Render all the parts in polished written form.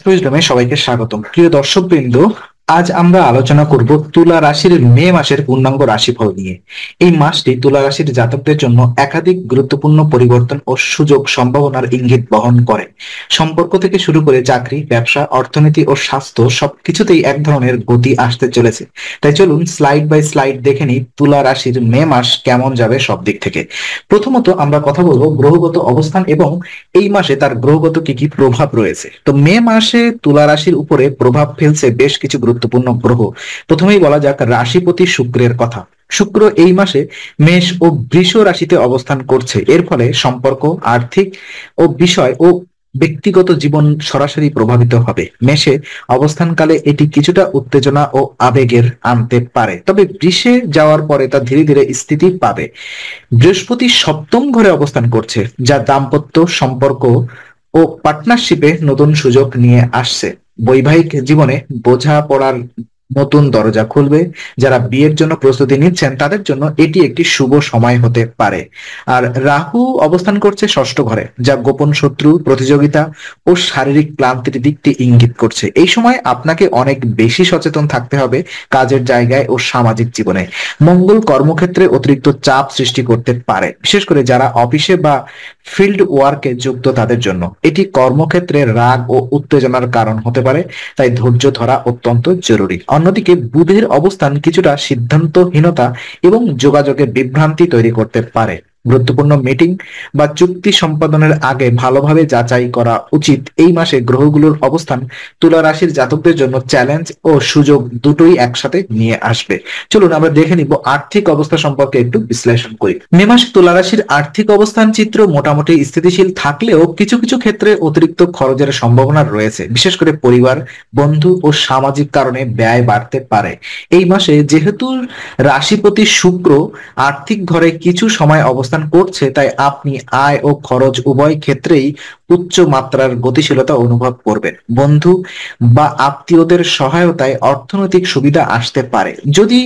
অ্যাস্ট্রোইজমে সবাইকে স্বাগতম। প্রিয় দর্শকবৃন্দ, আজ আমরা আলোচনা করব তুলা রাশির মে মাসের পূর্ণাঙ্গ রাশিফল নিয়ে। এই মাসটি তুলা রাশির জাতকদের জন্য একাধিক গুরুত্বপূর্ণ পরিবর্তন ও সুযোগ সম্ভাবনার ইঙ্গিত বহন করে। সম্পর্ক থেকে শুরু করে চাকরি, ব্যবসা, অর্থনীতি ও স্বাস্থ্য সবকিছুতেই এক ধরনের গতি আসতে চলেছে। তাই চলুন স্লাইড বাই স্লাইড দেখে নিই তুলা রাশির মে মাস কেমন যাবে সব দিক থেকে। প্রথমত আমরা কথা বলবো গ্রহগত অবস্থান এবং এই মাসে তার গ্রহগত কি কি প্রভাব রয়েছে। তো মে মাসে তুলা রাশির উপরে প্রভাব ফেলছে বেশ কিছু গুরুত্বপূর্ণ গ্রহ। প্রথমেই বলা যাক রাশিপতি শুক্রের কথা। শুক্র এই মাসে মেষ ও বৃষ রাশিতে অবস্থান করছে। এর ফলে সম্পর্ক, আর্থিক ও বিষয় ও ব্যক্তিগত জীবন সরাসরি প্রভাবিত হবে। মেষে অবস্থানকালে এটি কিছুটা উত্তেজনা ও আবেগের আনতে পারে, তবে বৃষে যাওয়ার পরে তা ধীরে ধীরে স্থিতি পাবে। বৃহস্পতি সপ্তম ঘরে অবস্থান করছে, যা দাম্পত্য সম্পর্ক ও পার্টনারশিপে নতুন সুযোগ নিয়ে আসছে। বৈবাহিক জীবনে বোঝাপড়ার নতুন দরজা খুলবে। যারা বিয়ের জন্য প্রস্তুতি নিচ্ছেন তাদের জন্য এটি একটি শুভ সময় হতে পারে। আর রাহু অবস্থান করছে ষষ্ঠ ঘরে, যা গোপন শত্রু, প্রতিযোগিতা ও শারীরিক ক্লান্তির দিকটি ইঙ্গিত করছে। এই সময় আপনাকে অনেক বেশি সচেতন থাকতে হবে কাজের জায়গায় ও সামাজিক জীবনে। মঙ্গল কর্মক্ষেত্রে অতিরিক্ত চাপ সৃষ্টি করতে পারে, বিশেষ করে যারা অফিসে বা ফিল্ড ওয়ার্কে যুক্ত তাদের জন্য। এটি কর্মক্ষেত্রে রাগ ও উত্তেজনার কারণ হতে পারে, তাই ধৈর্য ধরা অত্যন্ত জরুরি। অন্যদিকে বুধের অবস্থান কিছুটা সিদ্ধান্তহীনতা এবং যোগাযোগে বিভ্রান্তি তৈরি করতে পারে। গুরুত্বপূর্ণ মিটিং বা চুক্তি সম্পাদনের আগে ভালোভাবে যাচাই করা উচিত। এই মাসে গ্রহগুলোর অবস্থান তুলা রাশির জাতকদের জন্য চ্যালেঞ্জ ও সুযোগ দুটোই একসাথে নিয়ে আসবে। চলুন আমরা দেখে নিব আর্থিক অবস্থা সম্পর্কে একটু বিশ্লেষণ করি। মে মাসে তুলা রাশির আর্থিক অবস্থান চিত্র মোটামুটি স্থিতিশীল থাকলেও কিছু কিছু ক্ষেত্রে অতিরিক্ত খরচের সম্ভাবনা রয়েছে। বিশেষ করে পরিবার, বন্ধু ও সামাজিক কারণে ব্যয় বাড়তে পারে। এই মাসে যেহেতু রাশিপতি শুক্র আর্থিক ঘরে কিছু সময় অবস্থান করছে, তাই আপনি আয় ও খরচ উভয় ক্ষেত্রেই উচ্চ মাত্রার গতিশীলতা অনুভব করবেন। বন্ধু বা আত্মীয়দের সহায়তায় অর্থনৈতিক সুবিধা আসতে পারে। যদি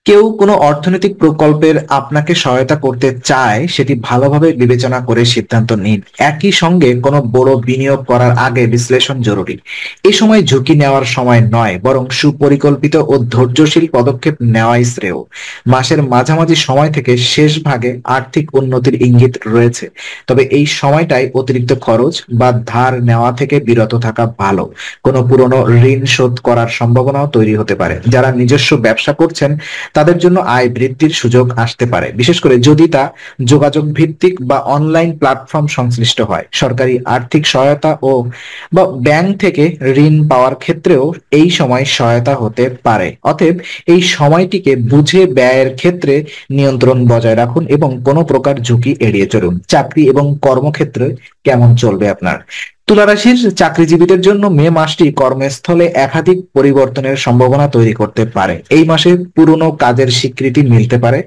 কেউ কোনো অর্থনৈতিক প্রকল্পের আপনাকে সহায়তা করতে চায়, সেটি ভালোভাবে বিবেচনা করে সিদ্ধান্ত নিন। একই সঙ্গে কোনো বড় বিনিয়োগ করার আগে বিশ্লেষণ জরুরি। এই সময় ঝুঁকি নেওয়ার সময় নয়, বরং সুপরিকল্পিত ও ধৈর্যশীল পদক্ষেপ নেওয়াই শ্রেয়। মাসের মাঝামাঝি সময় থেকে শেষ ভাগে আর্থিক উন্নতির ইঙ্গিত রয়েছে, তবে এই সময়টাই অতিরিক্ত খরচ বা ধার নেওয়া থেকে বিরত থাকা ভালো। কোনো পুরনো ঋণ শোধ করার সম্ভাবনাও তৈরি হতে পারে। যারা নিজস্ব ব্যবসা করছেন তাদের জন্য আয় বৃদ্ধির সুযোগ আসতে পারে, বিশেষ করে যদি তা যোগাযোগ ভিত্তিক বা অনলাইন প্ল্যাটফর্ম সংশ্লিষ্ট হয়। সরকারি আর্থিক সহায়তা ও বা ব্যাংক থেকে ঋণ পাওয়ার ক্ষেত্রেও এই সময় সহায়তা হতে পারে। অতএব এই সময়টিকে বুঝে ব্যয়ের ক্ষেত্রে নিয়ন্ত্রণ বজায় রাখুন এবং কোনো প্রকার ঝুঁকি এড়িয়ে চলুন। চাকরি এবং কর্মক্ষেত্রে কেমন চলবে আপনার? তুলা রাশির চাকরিজীবীদের জন্য মে মাসটি কর্মস্থলে একাধিক পরিবর্তনের সম্ভাবনা তৈরি করতে পারে। এই মাসে পুরনো কাজের স্বীকৃতি মিলতে পারে,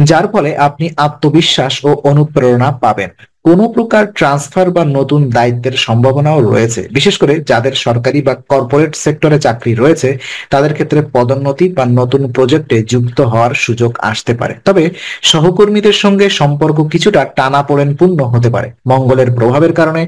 যার ফলে আপনি আত্মবিশ্বাস ও অনুপ্রেরণা পাবেন। কোনো প্রকার ট্রান্সফার বা নতুন দায়িত্বের সম্ভাবনাও রয়েছে। বিশেষ করে যাদের সরকারি বা কর্পোরেট সেক্টরে চাকরি রয়েছে তাদের ক্ষেত্রে পদোন্নতি বা নতুন প্রজেক্টে যুক্ত হওয়ার সুযোগ আসতে পারে। তবে সহকর্মীদের সঙ্গে সম্পর্ক কিছুটা টানাপোড়েনপূর্ণ হতে পারে। মঙ্গলের প্রভাবের কারণে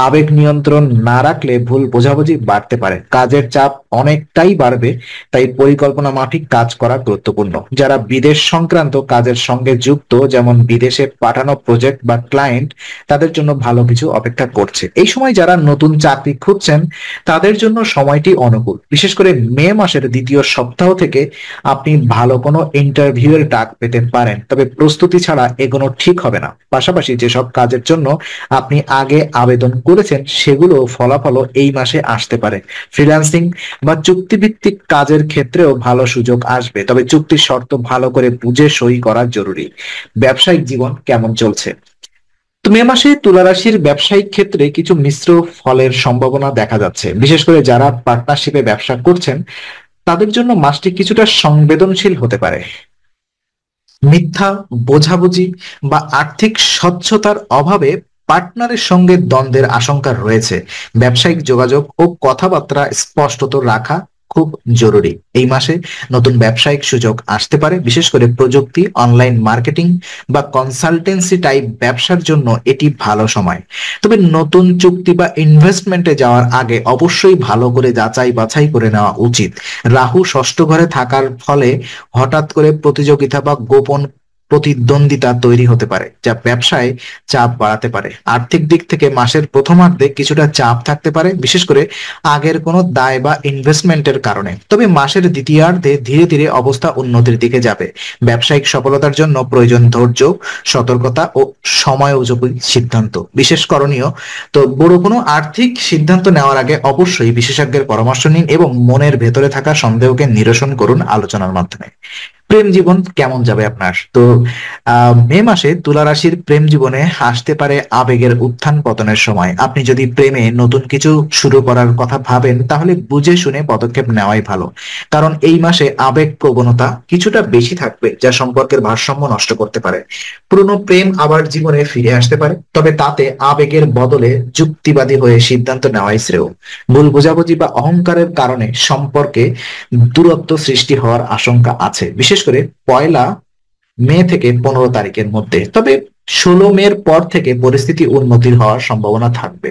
আবেগ নিয়ন্ত্রণ না রাখলে ভুল বোঝাবুঝি বাড়তে পারে। কাজের চাপ অনেকটাই বাড়বে, তাই পরিকল্পনা মাফিক কাজ করা গুরুত্বপূর্ণ। যারা বিদেশ সংক্রান্ত কাজের সঙ্গে যুক্ত, যেমন বিদেশে পাঠানো প্রজেক্ট বা ক্লায়েন্ট, তাদের জন্য ভালো কিছু অপেক্ষা করছে। এই সময় যারা নতুন চাকরি খুঁজছেন তাদের জন্য সময়টি অনুকূল। বিশেষ করে মে মাসের দ্বিতীয় সপ্তাহ থেকে আপনি ভালো কোনো ইন্টারভিউয়ের ডাক পেতে পারেন, তবে প্রস্তুতি ছাড়া এগোনো ঠিক হবে না। পাশাপাশি যেসব কাজের জন্য আপনি আগে আবেদন করেছেন সেগুলো ফলাফলও এই মাসে আসতে পারে। ফ্রিল্যান্সিং বা চুক্তিভিত্তিক কাজের ক্ষেত্রেও ভালো সুযোগ আসবে, তবে চুক্তির শর্ত ভালো করে বুঝে সই করা জরুরি। ব্যবসায়িক জীবন কেমন চলছে? তো মে মাসে তুলা রাশির ব্যবসায়িক ক্ষেত্রে কিছু মিশ্র ফলের সম্ভাবনা দেখা যাচ্ছে। বিশেষ করে যারা পার্টনারশিপে ব্যবসা করছেন তাদের জন্য মাসটি কিছুটা সংবেদনশীল হতে পারে। মিথ্যা বোঝাবুঝি বা আর্থিক স্বচ্ছতার অভাবে পার্টনারের সঙ্গে দ্বন্দ্বের আশঙ্কা রয়েছে। ব্যবসায়িক যোগাযোগ ও কথাবার্তা স্পষ্টত রাখা খুব জরুরি। এই মাসে নতুন ব্যবসায়িক সুযোগ আসতে পারে, বিশেষ করে প্রযুক্তি, অনলাইন মার্কেটিং বা কনসালটেন্সি টাইপ ব্যবসার জন্য এটি ভালো সময়। তবে নতুন চুক্তি বা ইনভেস্টমেন্টে যাওয়ার আগে অবশ্যই ভালো করে যাচাই বাছাই করে নেওয়া উচিত। রাহু ষষ্ঠ ঘরে থাকার ফলে হঠাৎ করে প্রতিযোগিতা বা গোপন প্রতিদ্বন্দ্বিতা তৈরি হতে পারে, যা ব্যবসায় চাপ বাড়াতে পারে। আর্থিক দিক থেকে মাসের প্রথমার্ধে কিছুটা চাপ থাকতে পারে, বিশেষ করে আগের কোনো দায় বা ইনভেস্টমেন্টের কারণে। তবে মাসের দ্বিতীয়ার্ধে ধীরে ধীরে অবস্থা উন্নতির দিকে যাবে। ব্যবসায়িক সফলতার জন্য প্রয়োজন ধৈর্য, সতর্কতা ও সময় উপযোগী সিদ্ধান্ত বিশেষ করণীয়। তো বড় কোনো আর্থিক সিদ্ধান্ত নেওয়ার আগে অবশ্যই বিশেষজ্ঞের পরামর্শ নিন এবং মনের ভেতরে থাকা সন্দেহকে নিরসন করুন আলোচনার মাধ্যমে। প্রেম জীবন কেমন যাবে আপনার? তো মে মাসে তুলা রাশির প্রেম জীবনে আসতে পারে আবেগের উত্থান পতনের সময়। আপনি যদি প্রেমে নতুন কিছু শুরু করার কথা ভাবেন, তাহলে বুঝে শুনে পদক্ষেপ নেওয়াই ভালো, কারণ এই মাসে আবেগ প্রবণতা কিছুটা বেশি থাকবে, যা সম্পর্কের ভারসাম্য নষ্ট করতে পারে। পুরনো প্রেম আবার জীবনে ফিরে আসতে পারে, তবে তাতে আবেগের বদলে যুক্তিবাদী হয়ে সিদ্ধান্ত নেওয়াই শ্রেয়। ভুল বোঝাবুঝি বা অহংকারের কারণে সম্পর্কে দূরত্ব সৃষ্টি হওয়ার আশঙ্কা আছে, বিশেষ করে 1 মে থেকে 15 তারিখের মধ্যে। তবে 16 মের পর থেকে পরিস্থিতি উন্নতির হওয়ার সম্ভাবনা থাকবে।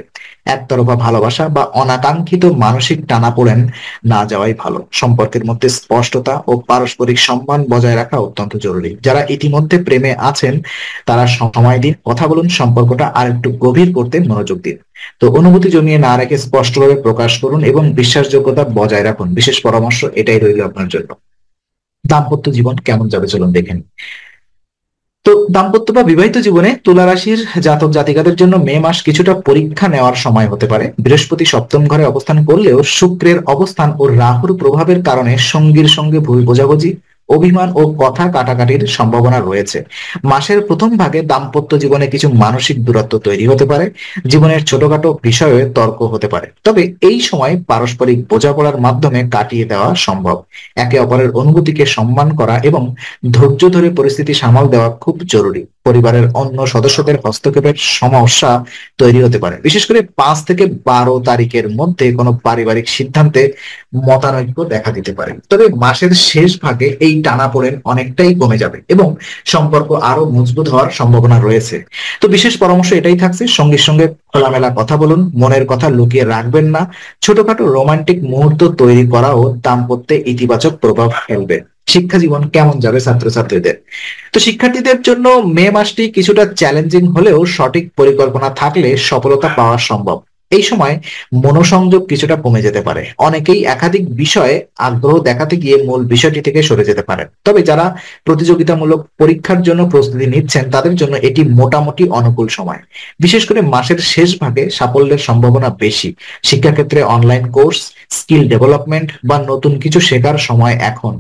একতরফা ভালোবাসা বা অনাকাঙ্ক্ষিত মানসিক টানাপোড়েন না যাওয়াই ভালো। সম্পর্কের মধ্যে স্পষ্টতা ও পারস্পরিক সম্মান বজায় রাখা অত্যন্ত জরুরি। যারা ইতিমধ্যে প্রেমে আছেন তারা সময় দিন, কথা বলুন, সম্পর্কটা আর একটু গভীর করতে মনোযোগ দিন। তো অনুভূতি জমিয়ে না রেখে স্পষ্টভাবে প্রকাশ করুন এবং বিশ্বাসযোগ্যতা বজায় রাখুন। বিশেষ পরামর্শ এটাই রইল আপনার জন্য। দাম্পত্য জীবন কেমন যাবে চলুন দেখে নিই। তো দাম্পত্য বা বিবাহিত জীবনে তুলা রাশির জাতক জাতিকাদের জন্য মে মাস কিছুটা পরীক্ষা নেওয়ার সময় হতে পারে। বৃহস্পতি সপ্তম ঘরে অবস্থান করলেও শুক্রের অবস্থান ও রাহুর প্রভাবের কারণে সঙ্গীর সঙ্গে ভুল বোঝাবুঝি, অভিমান ও কথা কাটাকাটির সম্ভাবনা রয়েছে। মাসের প্রথম ভাগে দাম্পত্য জীবনে কিছু মানসিক দূরত্ব তৈরি হতে পারে, জীবনের ছোটখাটো বিষয়ে তর্ক হতে পারে। তবে এই সময় পারস্পরিক বোঝাপড়ার মাধ্যমে কাটিয়ে দেওয়া সম্ভব। একে অপরের অনুভূতিকে সম্মান করা এবং ধৈর্য ধরে পরিস্থিতি সামাল দেওয়া খুব জরুরি। পরিবারের অন্য সদস্যদের হস্তক্ষেপের সমস্যা তৈরি হতে পারে, বিশেষ করে 5 থেকে 12 তারিখের মধ্যে কোনো পারিবারিক সিদ্ধান্তে মতানৈক্য দেখা দিতে পারে। তবে মাসের শেষ ভাগে এই টানাপোড়েন অনেকটাই কমে যাবে এবং সম্পর্ক আরো মজবুত হওয়ার সম্ভাবনা রয়েছে। তো বিশেষ পরামর্শ এটাই থাকছে, সঙ্গীর সঙ্গে খোলামেলা কথা বলুন, মনের কথা লুকিয়ে রাখবেন না। ছোটখাটো রোমান্টিক মুহূর্ত তৈরি করাও দাম্পত্যে ইতিবাচক প্রভাব ফেলবে। শিক্ষা জীবন কেমন যাবে ছাত্রছাত্রীদের? তো শিক্ষার্থীদের জন্য মে মাসটি কিছুটা চ্যালেঞ্জিং হলেও সঠিক পরিকল্পনা থাকলে সফলতা পাওয়া সম্ভব। এই সময় মনোসংযোগ কিছুটা কমে যেতে পারে, অনেকেই একাধিক বিষয়ে আগ্রহ দেখাতে গিয়ে মূল বিষয়টি থেকে সরে যেতে পারেন। তবে যারা প্রতিযোগিতামূলক পরীক্ষার জন্য প্রস্তুতি নিচ্ছেন তাদের জন্য এটি মোটামুটি অনুকূল সময়। বিশেষ করে মাসের শেষ ভাগে সাফল্যের সম্ভাবনা বেশি। শিক্ষাক্ষেত্রে অনলাইন কোর্স, স্কিল ডেভেলপমেন্ট বা নতুন কিছু শেখার সময় এখন।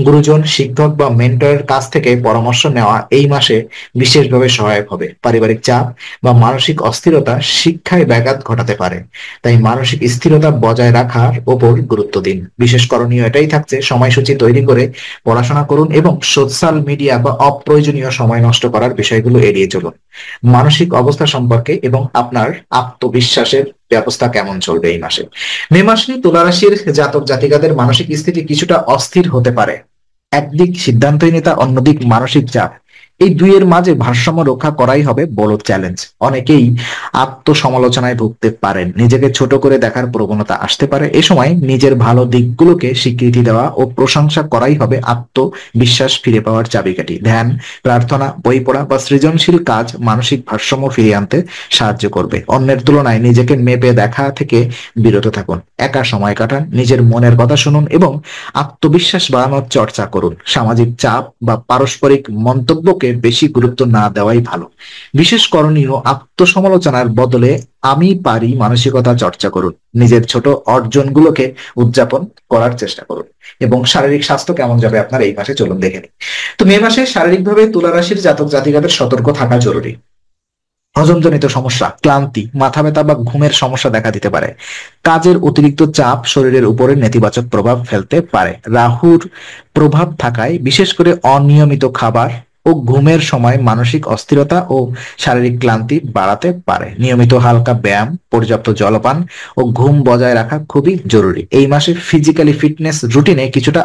গুরুজন, শিক্ষক বা মেন্টরের কাছ থেকে পরামর্শ নেওয়া এই মাসে বিশেষভাবে সহায়ক হবে। পারিবারিক চাপ বা মানসিক অস্থিরতা শিক্ষায় ব্যাঘাত ঘটাতে পারে, তাই মানসিক স্থিরতা বজায় রাখার ওপর গুরুত্ব দিন। বিশেষ করণীয় এটাই থাকছে, সময়সূচি তৈরি করে পড়াশোনা করুন এবং সোশ্যাল মিডিয়া বা অপ্রয়োজনীয় সময় নষ্ট করার বিষয়গুলো এড়িয়ে চলুন। মানসিক অবস্থা সম্পর্কে এবং আপনার আত্মবিশ্বাসের ব্যবস্থা কেমন চলবে এই মাসে? মে মাসে তুলা রাশির জাতক জাতিকাদের মানসিক স্থিতি কিছুটা অস্থির হতে পারে। একদিক সিদ্ধান্তহীনতা, অন্যদিক মানসিক চাপ, এই দুইয়ের মাঝে ভারসাম্য রক্ষা করাই হবে বড় চ্যালেঞ্জ। অনেকেই আত্মসমালোচনায় ভুগতে পারেন, নিজেকে ছোট করে দেখার প্রবণতা আসতে পারে। এ সময় নিজের ভালো দিকগুলোকে স্বীকৃতি দেওয়া ও প্রশংসা করাই হবে আত্মবিশ্বাস ফিরে পাওয়ার চাবিকাঠি। ধ্যান, প্রার্থনা, বই পড়া বা সৃজনশীল কাজ মানসিক ভারসাম্য ফিরিয়ে আনতে সাহায্য করবে। অন্যের তুলনায় নিজেকে মেপে দেখা থেকে বিরত থাকুন, একা সময় কাটান, নিজের মনের কথা শুনুন এবং আত্মবিশ্বাস বাড়ানোর চর্চা করুন। সামাজিক চাপ বা পারস্পরিক মন্তব্যকে বেশি গুরুত্ব না দেওয়াই ভালো। বিশেষ করণীয়, আত্মসমালোচনার বদলে আমি পারি মানসিকতা চর্চা করুন। নিজের ছোট অর্জনগুলোকে উদযাপন করার চেষ্টা করুন। এবং শারীরিক স্বাস্থ্য কেমন যাবে আপনার এই মাসে চলুন দেখে নিই। তো মে মাসে শারীরিকভাবে তুলা রাশির জাতক জাতিকাদের সতর্ক থাকা জরুরি। হজমজনিত সমস্যা, ক্লান্তি, মাথা ব্যথা বা ঘুমের সমস্যা দেখা দিতে পারে। কাজের অতিরিক্ত চাপ শরীরের উপরে নেতিবাচক প্রভাব ফেলতে পারে। রাহুর প্রভাব থাকায় বিশেষ করে অনিয়মিত খাবার ও ঘুমের সময় মানসিক অস্থিরতা ও শারীরিক ক্লান্তি বাড়াতে পারে। নিয়মিত হালকা ব্যায়াম, পর্যাপ্ত জলপান ও ঘুম বজায় রাখা খুবই জরুরি। এই মাসে ফিজিক্যালি ফিটনেস রুটিনে কিছুটা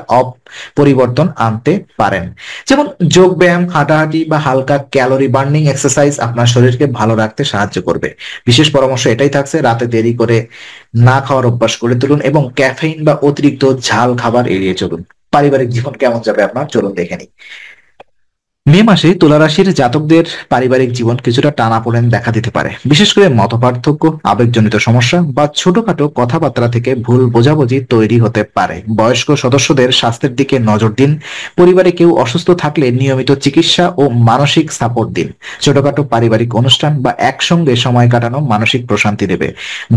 পরিবর্তন আনতে পারেন, যেমন যোগ ব্যায়াম, হাঁটাহাঁটি বা হালকা ক্যালোরি বার্নিং এক্সারসাইজ আপনার শরীরকে ভালো রাখতে সাহায্য করবে। বিশেষ পরামর্শ এটাই থাকছে, রাতে দেরি করে না খাওয়ার অভ্যাস করে তুলুন এবং ক্যাফেইন বা অতিরিক্ত ঝাল খাবার এড়িয়ে চলুন। পারিবারিক জীবন কেমন যাবে আপনার, চলুন দেখে নিই। মে মাসে তুলা রাশির জাতকদের পারিবারিক জীবন কিছুটা টানাপোড়েন দেখা দিতে পারে, বিশেষ করে মতপার্থক্য, আবেগজনিত সমস্যা বা ছোটখাটো কথাবার্তা থেকে ভুল বোঝাবুঝি তৈরি হতে পারে। বয়স্ক সদস্যদের স্বাস্থ্যের দিকে নজর দিন। পরিবারে কেউ অসুস্থ থাকলে নিয়মিত চিকিৎসা ও মানসিক সাপোর্ট দিন। ছোটখাটো পারিবারিক অনুষ্ঠান বা একসঙ্গে সময় কাটানো মানসিক প্রশান্তি দেবে।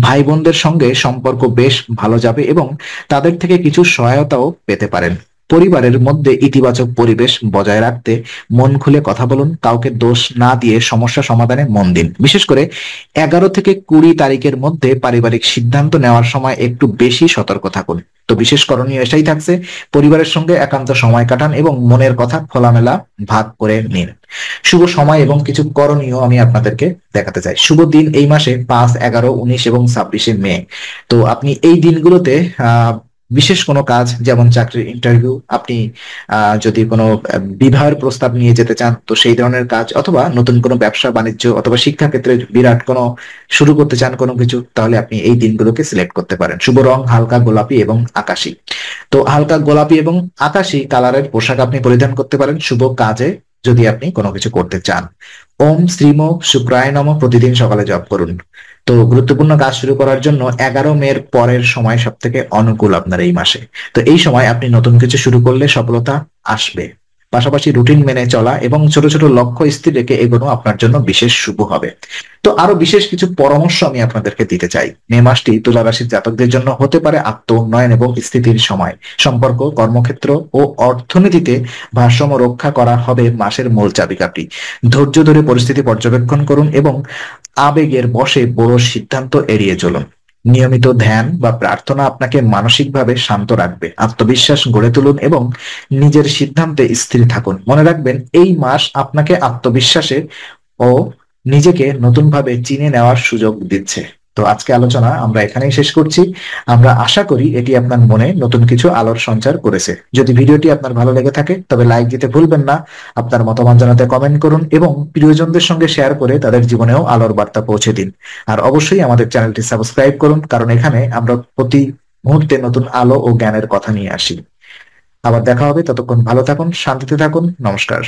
ভাই বোনদের সঙ্গে সম্পর্ক বেশ ভালো যাবে এবং তাদের থেকে কিছু সহায়তাও পেতে পারেন। পরিবারের মধ্যে ইতিবাচক পরিবেশ বজায় রাখতে মন খুলে কথা বলুন। কাউকে দোষ না দিয়ে সমস্যা সমাধানে মন দিন। বিশেষ করে 11 থেকে 20 তারিখের মধ্যে পারিবারিক সিদ্ধান্ত নেওয়ার সময় একটু বেশি সতর্ক থাকুন। তো বিশেষ করণীয় এটাই থাকছে, পরিবারের সঙ্গে একান্ত সময় কাটান এবং মনের কথা খোলামেলা ভাগ করে নিন। শুভ সময় এবং কিছু করণীয় আমি আপনাদেরকে দেখাতে চাই। শুভ দিন এই মাসে 5, 11, 19 এবং 26শে মে। তো আপনি এই দিনগুলোতে বিশেষ কোনো কাজ, যেমন চাকরির ইন্টারভিউ, আপনি যদি কোনো বিবাহের প্রস্তাব নিয়ে যেতে চান তো সেই ধরনের কাজ, অথবা নতুন কোনো ব্যবসা বাণিজ্য অথবা শিক্ষা ক্ষেত্রে বিরাট কোনো শুরু করতে চান কোনো কিছু, তাহলে আপনি এই দিনগুলোকে সিলেক্ট করতে পারেন। শুভ রং হালকা গোলাপি এবং আকাশী। তো হালকা গোলাপি এবং আকাশী কালারের পোশাক আপনি পরিধান করতে পারেন শুভ কাজে, যদি আপনি কোনো কিছু করতে চান। ওম শ্রীম শুক্রায় নম প্রতিদিন সকালে জপ করুন। তো গুরুত্বপূর্ণ কাজ শুরু করার জন্য 11 মের পরের সময় সব থেকে অনুকূল আপনার এই মাসে। তো এই সময় আপনি নতুন কিছু শুরু করলে সফলতা আসবে। পাশাপাশি রুটিন মেনে চলা এবং ছোট ছোট লক্ষ্য স্থির রেখে এগোনো আপনার জন্য বিশেষ শুভ হবে। তো আরো বিশেষ কিছু পরামর্শ আমি আপনাদেরকে দিতে চাই। মে মাসটি তুলা রাশির জাতকদের জন্য হতে পারে আত্ম উন্নয়ন এবং স্থিতির সময়। সম্পর্ক, কর্মক্ষেত্র ও অর্থনীতিতে ভারসাম্য রক্ষা করা হবে মাসের মূল চাবিকাঠি। ধৈর্য ধরে পরিস্থিতি পর্যবেক্ষণ করুন এবং আবেগের বশে বড় সিদ্ধান্ত এড়িয়ে চলুন। নিয়মিত ধ্যান বা প্রার্থনা আপনাকে মানসিকভাবে শান্ত রাখবে। আত্মবিশ্বাস গড়ে তুলুন এবং নিজের সিদ্ধান্তে স্থির থাকুন। মনে রাখবেন, এই মাস আপনাকে আত্মবিশ্বাসে ও নিজেকে নতুনভাবে চিনে নেওয়ার সুযোগ দিচ্ছে। তো আজকে আলোচনা আমরা এখানেই শেষ করছি। আমরা আশা করি এটি আপনার মনে নতুন কিছু আলোর সঞ্চার করেছে। যদি ভিডিওটি আপনার ভালো লেগে থাকে তবে লাইক দিতে ভুলবেন না। আপনার মতামত জানাতে কমেন্ট করুন এবং প্রিয়জনদের সঙ্গে শেয়ার করে তাদের জীবনেও আলোর বার্তা পৌঁছে দিন। আর অবশ্যই আমাদের চ্যানেলটি সাবস্ক্রাইব করুন, কারণ এখানে আমরা প্রতি মুহূর্তে নতুন আলো ও জ্ঞানের কথা নিয়ে আসি। আবার দেখা হবে, ততক্ষণ ভালো থাকুন, শান্তিতে থাকুন। নমস্কার।